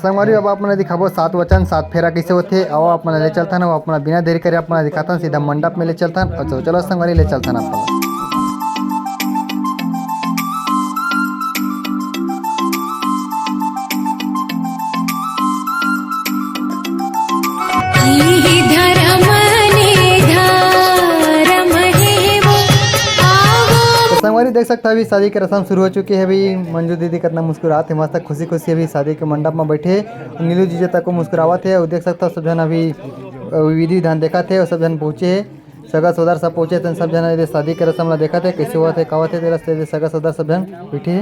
संगवारी अब अपने दिखाबो 7 वचन 7 फेरा कैसे होते और अपना ले चलथन और अपना बिना देरी करे अपना दिखाथन सीधा मंडप में ले चलथन और चलो संगवारी ले चलथन अपना। संगवारी देख सकता है अभी शादी की रस्म शुरू हो चुकी है। अभी मंजू दीदी कितना मुस्कुराते हैं, मस्त खुशी खुशी अभी शादी के मंडप में बैठे नीलू जीजा तक को मुस्कुरावत है और देख सकता सब जन अभी विधि विधान देखा थे और सब जन पहुँचे है, सगा सौदार सब पहुँचे थे, सब जन शादी के रस्म ला देखा थे कैसे हुआ थे कावत थे रस्ते सगा सौदार सब जन बैठे है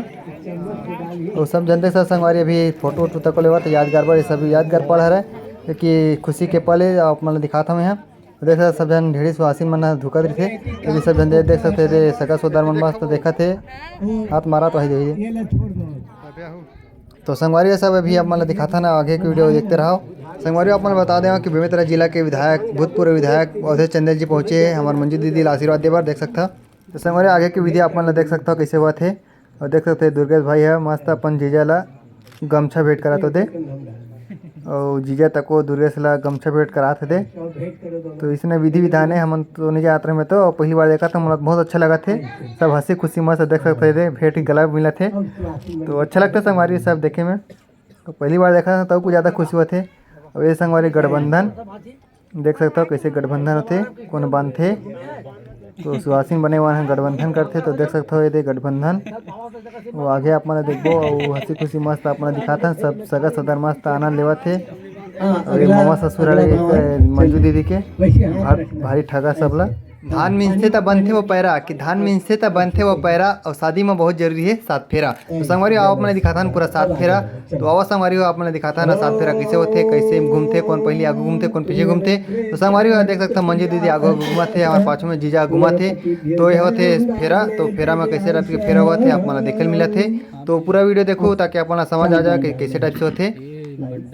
और सब जन देख सकते संगवारी अभी फोटो वोटो तक लेवा तो यादगार पर सब यादगार पड़ रहा है कि खुशी के पल है अपना दिखाता मैं यहाँ देख सकते सब जन ढेरी सुहासिन मन धुका रही थे सब जन देख सकते थे सगा सौदार मन मस्त देखा थे हाथ मारा तो है। तो संगवारी सब अभी आप मतलब दिखाता ना आगे की वीडियो देखते रहो। संगवारी आप मतलब बता दें कि बेमेतरा जिला के विधायक भूतपूर्व विधायक अवधेश चंदेल जी पहुँचे हमारे मंजू दीदी आशीर्वाद देवर देख सकता। तो संगवारी आगे की विधि आप मतलब देख सकता हो कैसे हुआ थे और देख सकते दुर्गेश भाई है मस्त अपन जीजा ला गमछा भेंट करा तो दे और जीजा तक को दुर्गेश ला गमछा भेंट करा थे। तो इसने विधि विधान है हम तो नहीं यात्रा में तो पहली बार देखा था मतलब बहुत अच्छा लगा थे, सब हंसी खुशी मस्त देख सकते थे, भेंट गला मिला थे तो अच्छा लगता है संगवारी सब देखे में। तो पहली बार देखा था तब कुछ ज़्यादा खुशी हुआ थे। और ये संगवारी गठबंधन देख सकते हो कैसे गठबंधन होते कौन बांधते तो सुहासिन बने हुए हैं गठबंधन करते तो देख सकते हो ये गठबंधन वो आगे आप मैंने देखो और हंसी खुशी मस्त अपना दिखाता सब सगा सदर मस्त आनंद लेवा थे। और ये मामा ससुर मंजू दीदी के भारी ठगा सबला धान मिंसते त बनथे वो पैरा कि धान मिंसते त बनथे वो पैरा और शादी में बहुत जरूरी है 7 फेरा। तो संगवारी आप मैंने दिखाता पूरा 7 फेरा तो आवा संगवारी आप मैंने दिखाता ना 7 फेरा कैसे होते कैसे घूमते कौन पहले आगू घूमते कौन पीछे घूमते। तो संगवारी देख सकता मंजू दीदी आगू घुमा थे हमारे पाछू में जीजा घुमा थे तो ये होते फेरा। तो फेरा में कैसे टाइप के फेरा हुआ थे आप मैंने देखे मिला थे। तो पूरा वीडियो देखो ताकि अपना समझ आ जाए कि कैसे टाइप से होते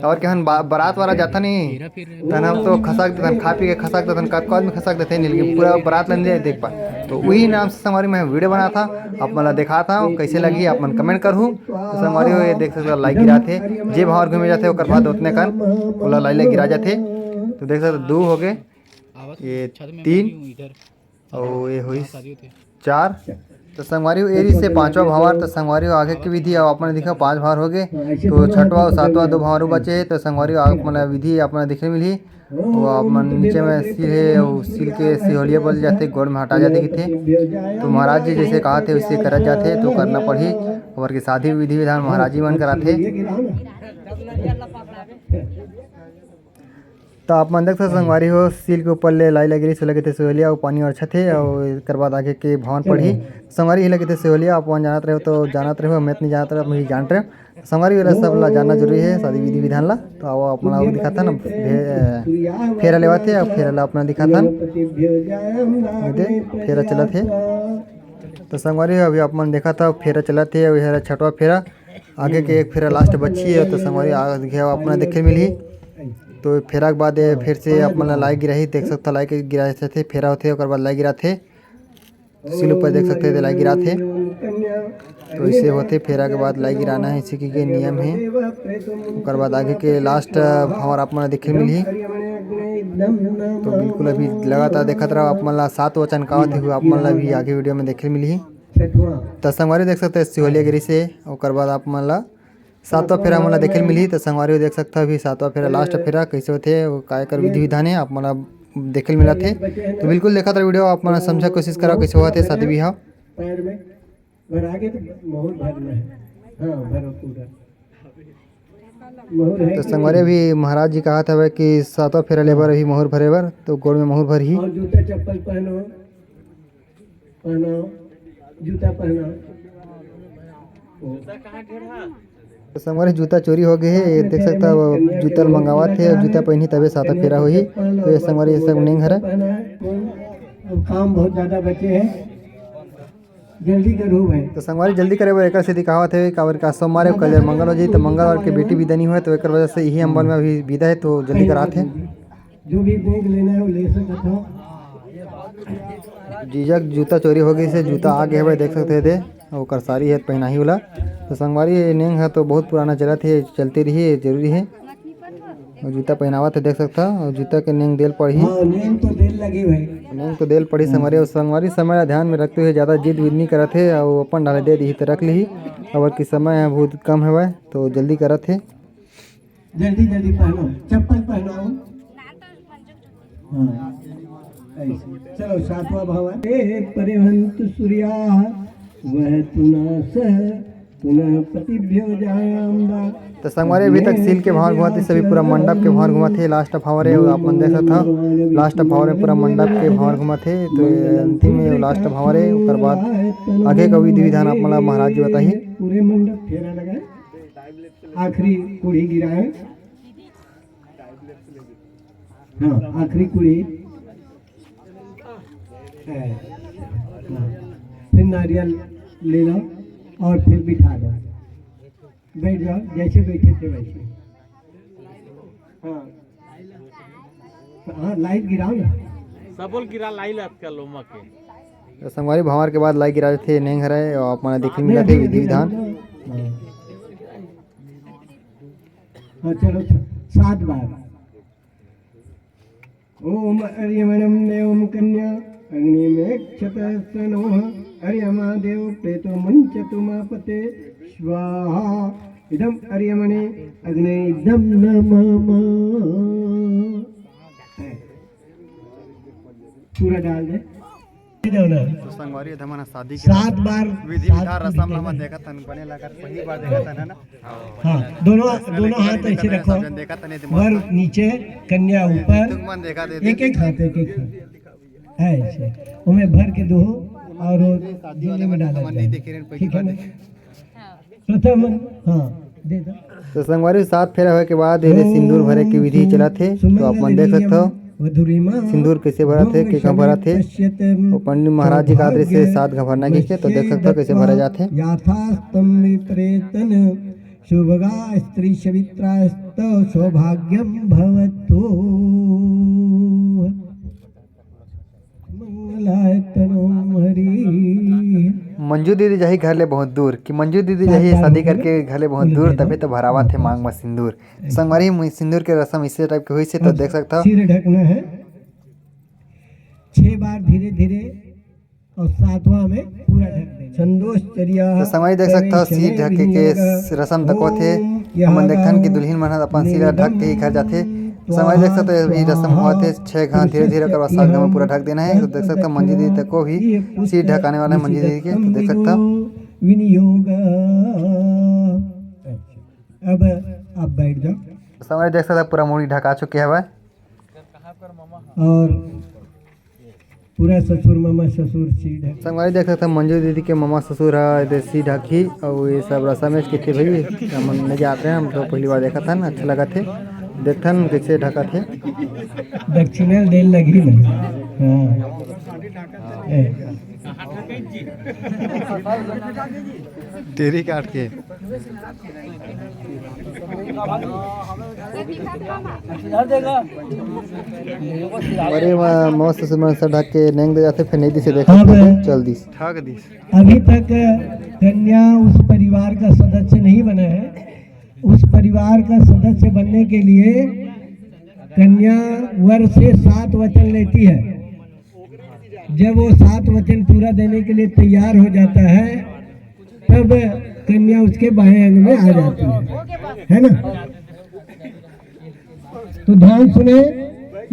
और क्या बारात वाला जाता नहीं तन हम तो खसाक देते खा पी के खसाक देते कब आदमी खसाक देते नहीं लेकिन पूरा बारात लेने देख पा। तो वही नाम से संगवारी मैं वीडियो बना था आप मतलब दिखाता हूँ कैसे लगी आप मन कमेंट करूँ। तो संगवारी ये देख सकते लाइक गिरा थे जे भावर घूमे जाते और बाद उतने कन बोला लाइक गिरा जाते। तो देख सकते 2 हो गए ये 3 और ये हुई 4। तो संगवारी एरी से 5वां भावर तो संगवारी आगे की विधि आपने दिखा 5 भावर हो गए तो 6वां और 7वां 2 भावर बचे। तो संगवारी मतलब विधि आपने दिखने मिली तो आप नीचे में सिल है और सिल के सिहोलिया बोल जाते गोड़ में हटा जाते कि थे। तो महाराज जी जैसे कहा थे उससे कर जाते तो करना पड़ी और की शादी विधि विधान महाराज जी मन कराते। तो आप मन देखते संगवारी हो सील के ऊपर ले लाई लगी से लगे थे सोहलिया और पानी और अच्छा थे और इसके बाद आगे के भवन पढ़ी संगवारी ही लगे थे सोहलिया आप जानते रहे तो जानते रहे मैं नहीं जानता रहे जान रहे संगवारी वाला सब ला जानना जरूरी है शादी विधि विधान ला। तो आओ अपना दिखाता ना फेरा लेवा थे और फेरा ला अपना दिखाता फेरा चला थे। तो संगवारी अभी आप मन देखा था फेरा चला थे और 6वां फेरा आगे के एक फेरा लास्ट बच्ची है। तो संगवारी आगे अपना देखे मिली तो फेरा के बाद फिर से अपना लाई गिराही देख सकता लाई के गिरा थे फेरा होते और बाद लाई गिरा थे सिल ऊपर देख सकते थे लाई गिरा थे। तो इसे होते फेरा के बाद लाई गिराना है इसी के नियम है। और बाद आगे के लास्ट भावर आप मन देखे मिली तो बिल्कुल अभी लगातार देखते रहो आप मन 7 वचन कावत हुआ आप मन भी आगे वीडियो में देखे मिली। तो संगवारी देख सकते सिहोलिया गिरी से और बाद आप मन 7वां फेरा मोला देखे मिली। तो संगवारी देख सकता अभी 7वां फेरा लास्ट फेरा कैसे होते काय कर विधि विधान है आप मोला देखे मिला थे। तो बिल्कुल देखा था वीडियो आप मन समझा कोशिश करा कैसे हुआ थे शादी विवाह। तो संगवारी भी महाराज जी कहा था कि 7वां फेरा लेबर अभी मोहर भरे बर तो गोड़ में मोहर भर ही जूता चप्पल पहनो जूता पहनो। तो संगवारी जूता चोरी हो गए है ये देख सकता जूता मंगावा थे जूता पहनी तबे 7वां फेरा हुई। तो ये संगवारी ये सब नहीं है काम बहुत ज़्यादा बचे हैं जल्दी करो भाई। तो संगवारी जल्दी करे बर एक सीधी कहावत है कावर का सोमवार कल मंगल हो जाए तो मंगलवार के बेटी विदा नहीं हुआ तो एक वजह से यही अम्बल में अभी विदा है तो जल्दी कराते हैं। जो भी बैग लेना है वो ले सकते हो। जीजा जूता चोरी हो गई से जूता आ गया भाई देख सकते थे और ओकर साड़ी है पहनाही वाला। तो संगवारी ये नेंग है तो बहुत पुराना चलत है, चलते रही जरूरी है। और जूता पहनावा तो देख सकता और जूता के नेंग देल पड़ी, हाँ नेम तो देर लगी भाई। नेंग तो देल पड़ी संगवारी। और संगवारी समय ला ध्यान में रखते हुए ज़्यादा जिद विद नहीं करत है और अपन डाले दे दी तो रख ली। और कि समय है बहुत कम है तो जल्दी करत है। जल्दी जल्दी पहनो, चप्पल पहनाओ। हाँ ऐसे चलो सातवां भाव है परिहंत सूर्या वह तुना सह पुनः पतिभ्यो जायाम्बा। तो संगवारी अभी तक सील के भावर घुमाते सभी पूरा मंडप के भावर घुमाते। लास्ट भावर है आप मन देख सकता लास्ट भावर में पूरा मंडप के भावर घुमाते। तो ये अंतिम में लास्ट भावर है। उसके बाद आगे का विधि विधान आप मतलब महाराज जी बताइए। पूरे मंडप फेरा लगाए, आखिरी कुड़ी गिराए। हाँ आखिरी कुड़ी है। हाँ, फिर नारियल ले लो और फिर बिठा दो, बैठ जाओ जैसे बैठे थे वैसे। हाँ हाँ लाइट गिराओ ना, सबल गिरा लाई लात का लोमा के तो संगवारी भावर के बाद लाई गिरा थे नेंग हराए और आप मन देखने मिला थे विधि विधान। हाँ चलो 7 बार। ओम अर्यमणम देवम कन्या अग्नि में क्षतस्तनोः अर्यमा देव प्रेतो मंचतुमापते स्वाहा इदम अर्यमणे अग्नि इदम नमः। पूरा डाल दे। तो संगवारी धमाना शादी के 7 बार विधि विधान रसम ला देखा तन बने लगा पहली बार देखा था ना। हाँ दोनों हाथ ऐसे रखो, देखा तने वर नीचे कन्या ऊपर, तुम मन देखा दे एक एक हाथ है ऐसे उन्हें भर के दो और झोले में डाला जाए। ठीक है ना? प्रथम हाँ दे दो। तो संगवारी 7 फेरा होए के बाद ये सिंदूर भरे की विधि चला थे। तो आप मन देख सकते हो सिंदूर कैसे भरा थे के कहाँ भरा थे। और पंडित महाराज जी का आदेश से 7 घबरना के तो देख सकते हो कैसे भरे जाते। याथास्तम विप्रेतन शुभगा स्त्री सवित्रास्त सौभाग्यम भवतो मंगलायतनो हरि। मंजू दीदी जाही घर ले बहुत दूर कि मंजू दीदी जाही शादी करके घर ले बहुत दूर तभी तो भरावा थे मांग में सिंदूर। संगवारी सिंदूर के रस्म इसी टाइप के हुई से तो देख सकता सिर ढकना है 6 बार धीरे धीरे और 7वां में पूरा ढक देना। संतोष चरिया तो संगवारी देख सकता हो सिर ढके के रस्म तको थे। हम देखन की दुल्हन मन अपन सिर ढक के ही घर जाते। संगवारी देख सकते अभी रस्म हुआ थे 6 घाट धीरे धीरे कर 7 घाट में पूरा ढक देना है। तो देख सकता मंजू दीदी तक को भी सिर ढकाने वाला है मंजू दीदी के। तो देख सकता विनियोग। अब आप बैठ जाओ संगवारी देख सकता पूरा मुड़ी ढका चुके हैं और पूरा ससुर मामा ससुर सिर ढक। संगवारी देख सकता मंजू दीदी के मामा ससुर है सी ढकी और ये सब रस्म के थे भाई। हम नहीं जाते हैं, हम तो पहली बार देखा था ना, अच्छा लगा थे देखन कैसे ढका थे। दक्षिणा देन लगी ना। हाँ टेरी काट के अरे मस्त से मन से ढक के नेंग दे जाते फिर नहीं दी से देखा चल दी ठग दी। अभी तक कन्या उस परिवार का सदस्य नहीं बना है। उस परिवार का सदस्य बनने के लिए कन्या वर से 7 वचन लेती है। जब वो 7 वचन पूरा देने के लिए तैयार हो जाता है तब कन्या उसके बाएं अंग में आ जाती है ना। तो ध्यान सुने,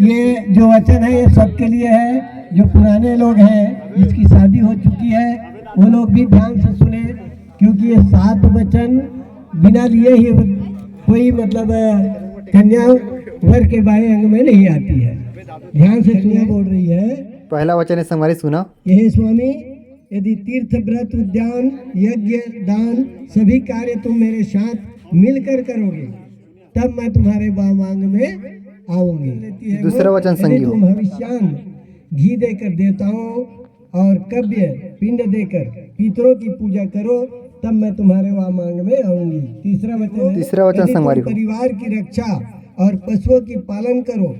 ये जो वचन है ये सबके लिए है। जो पुराने लोग हैं जिसकी शादी हो चुकी है वो लोग भी ध्यान से सुने, क्योंकि ये 7 वचन बिना लिए ही कोई मतलब कन्या वर के बाएं अंग में नहीं आती है। ध्यान से सुने, बोल रही है। पहला वचन है संगवारी सुना। यही स्वामी, यदि तीर्थ व्रत उद्यान यज्ञ दान सभी कार्य तुम मेरे साथ मिलकर करोगे तब मैं तुम्हारे वामांग में आऊंगी। दूसरा वचन संगी हो। तुम हविष्यान घी देकर देवताओं और कव्य पिंड देकर पितरों की पूजा करो तब मैं तुम्हारे वामांग में आऊंगी। तीसरा वचन संगवारी हो। परिवार की रक्षा और पशुओं की पालन करो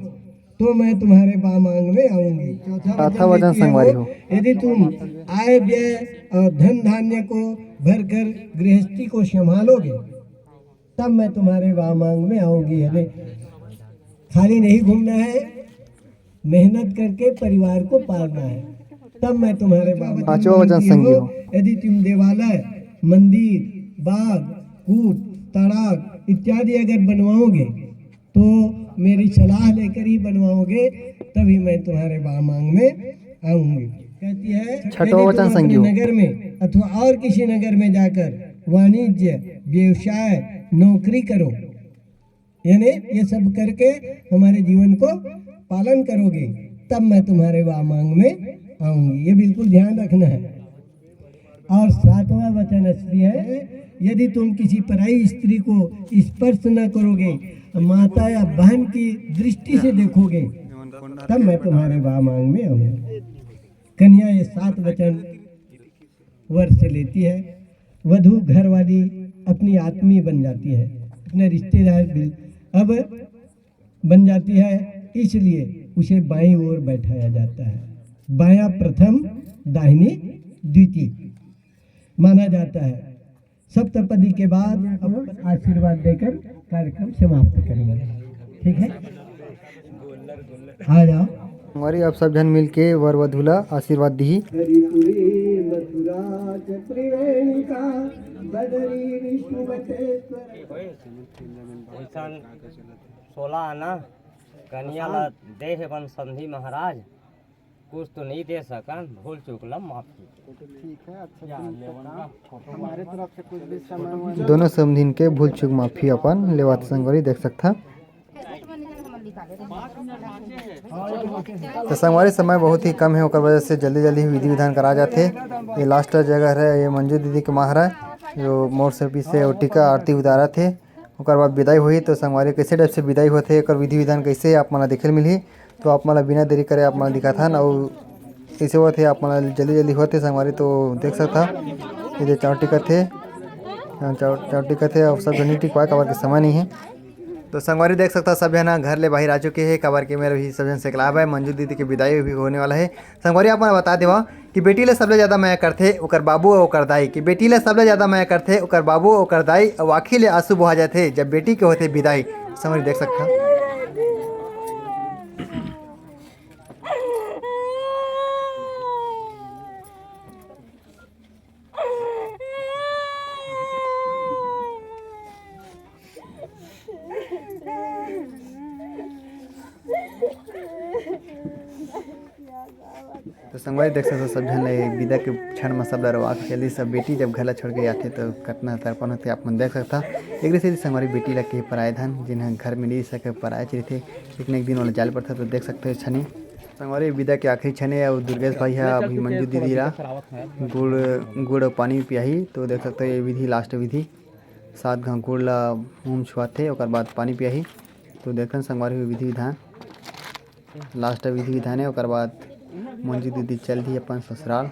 तो मैं तुम्हारे वामांग में आऊंगी। चौथा वचन संगवारी हो। यदि तुम आय व्यय और धन धान्य को भरकर गृहस्थी को संभालोगे, तब मैं तुम्हारे वामांग में आऊंगी। हमें खाली नहीं घूमना है, मेहनत करके परिवार को पालना है, तब मैं तुम्हारे पांचवा वचन संगी हो। यदि तुम देवालय, मंदिर, बाग, कूप, तालाब इत्यादि अगर बनवाओगे तो मेरी सलाह लेकर ही बनवाओगे, तभी मैं तुम्हारे वामांग में आऊंगी। कहती है छठवां यदि वचन तुम अपने संगी हो। नगर में अथवा और किसी नगर में जाकर वाणिज्य, व्यवसाय, नौकरी करो, यानी ये सब करके हमारे जीवन को पालन करोगे, तब मैं तुम्हारे वामांग में आऊंगी। ये बिल्कुल ध्यान रखना है। और 7वां वचन स्त्री है, यदि तुम किसी पराई स्त्री को स्पर्श न करोगे, माता या बहन की दृष्टि से देखोगे, तब मैं तुम्हारे वामांग में आऊंगी। कन्या ये 7 वचन वर्ष से लेती है। वधु घर वाली अपनी आत्मीय बन जाती है, अपने रिश्तेदार भी अब बन जाती है, इसलिए उसे बाईं ओर बैठाया जाता है। बायां प्रथम, दाहिनी द्वितीय माना जाता है। सप्तपदी के बाद अब आशीर्वाद देकर कार्यक्रम समाप्त करेंगे। ठीक है, आ जाओ। हमारी आप सब जन मिल के वर वधूला आशीर्वाद दी। हरिपुरी मथुरा त्रिवेणिका बदरी विष्णुवटेश्वर। 16 आना कन्या ला देह बन संधि महाराज, कुछ तो नहीं दे सकन, भूल चूकला माफी। दोनों समधिन के भूल चूक माफी अपन लेवात संगवारी देख सकता। तो संगवारी समय बहुत ही कम है, ओकर वजह से जल्दी जल्दी विधि विधान करा जाते। ये लास्ट जगह है, ये मंजू दीदी के माहर है जो मोर से पीछे और टीका आरती उतारा थे। ओकर बाद विदाई हुई। तो संगवारी कैसे टाइप से विदाई होते, एक विधि विधान कैसे आप मन देखे मिली, तो आप मन बिना देरी करे आप मन दिखाथन और कैसे होते आप मन जल्दी जल्दी होते संगवारी। तो देख सकता ये चार टिकट थे, चार टिकट थे और सब जनी टिकवाए कबर के समय नहीं है। तो संगवारी देख सकता सब जन घर ले बाहर आ चुके हैं, कबर के मेरे भी सब जन से क्लाब है। मंजू दीदी की विदाई भी होने वाला है। संगवारी आप बता देवा कि बेटी ले सबले ज़्यादा माया करथे ओकर बाबू और ओकर दाई, कि बेटी ले सबले ज़्यादा माया करथे ओकर बाबू और ओकर दाई, और आखिर ले आंसू बहा जाते जब बेटी के होते विदाई। संगवारी देख सकता। तो संगवारी देख सकते सब जन विदा के क्षण में सब लड़वा के चली। सब बेटी जब घर ला छोड़ के आते तो कतना तर्पण होते आप मन देख सकता। एक से संगवारी बेटी ला के पराए धन जिन्हें घर में नहीं सके पराए चली थे, एक न एक दिन वाला जाल पड़ता। तो देख सकते हैं छनी संगवारी विदा के आखिरी छने और दुर्गेश भाई है अभी मंजू दीदी ला गुड़ और पानी पियाही। तो देख सकते ये विधि लास्ट विधि 7 घाव गुड़ ला मुँह छुआथे और बाद पानी पियाही। तो देखन संगवारी विधि विधान लास्ट विधि विधान है। और बाद मंजू दीदी चल दी अपन ससुराल।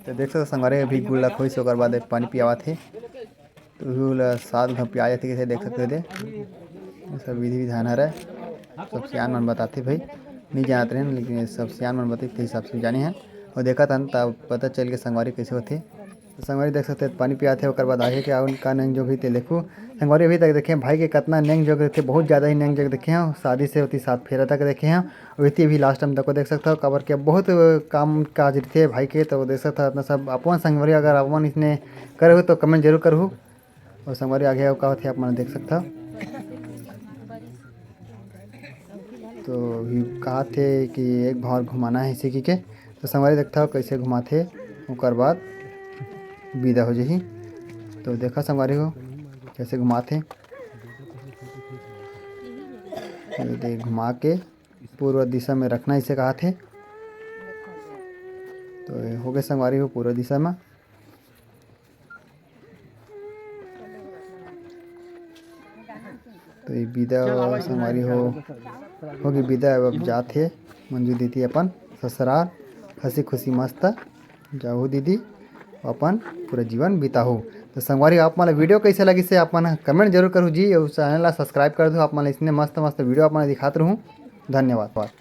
तो देख सकते संगवारी अभी गुड़ ला खोई से और बाद पानी पियावा थे। तो 7 घाव पिया थे कैसे देख सकते थे। सब विधि विधान है सब सियान मन बताते भाई नहीं जानते हैं, लेकिन सब सियान मन बताते हिसाब से जाने हैं और देखा था तब पता चल के संगवारी कैसे होते। तो संगवारी देख सकते पानी पिया थे और बाद आगे क्या उनका नंग जोग थे। देखो संगवारी अभी तक देखे भाई के कितना नंग जोग थे, बहुत ज़्यादा ही नंग जोग देखे हैं। शादी से होती 7 फेरा तक देखे हैं और इतनी भी लास्ट टाइम तक देख सकता हो कबर के बहुत काम काज थे भाई के। तो देख सकता अपना सब अपन संगवारी अगर अपन इसने करे हो तो कमेंट जरूर करो। और संगवारी आगे का थे आप मन देख सकता। तो भी कहा थे कि एक भावर घुमाना है इसी के। तो संगवारी देखता हो कैसे घुमाते और बाद विदा हो जाही। तो देखा संगवारी को कैसे घुमाते, घुमा के पूर्व दिशा में रखना इसे कहा थे। तो हो गए संगवारी को पूर्व दिशा में। तो ये विदा संगवारी होगी विदा। अब जाते मंजू दीदी अपन ससुराल हंसी खुशी मस्त जाओ दीदी अपन पूरा जीवन बिताओ। तो संगवारी आप मन वीडियो कैसे लगी से आप मन कमेंट जरूर करूँ जी और चैनल ला सब्सक्राइब कर दो। आप मन इसने मस्त मस्त वीडियो आप मन दिखाते रहूँ। धन्यवाद।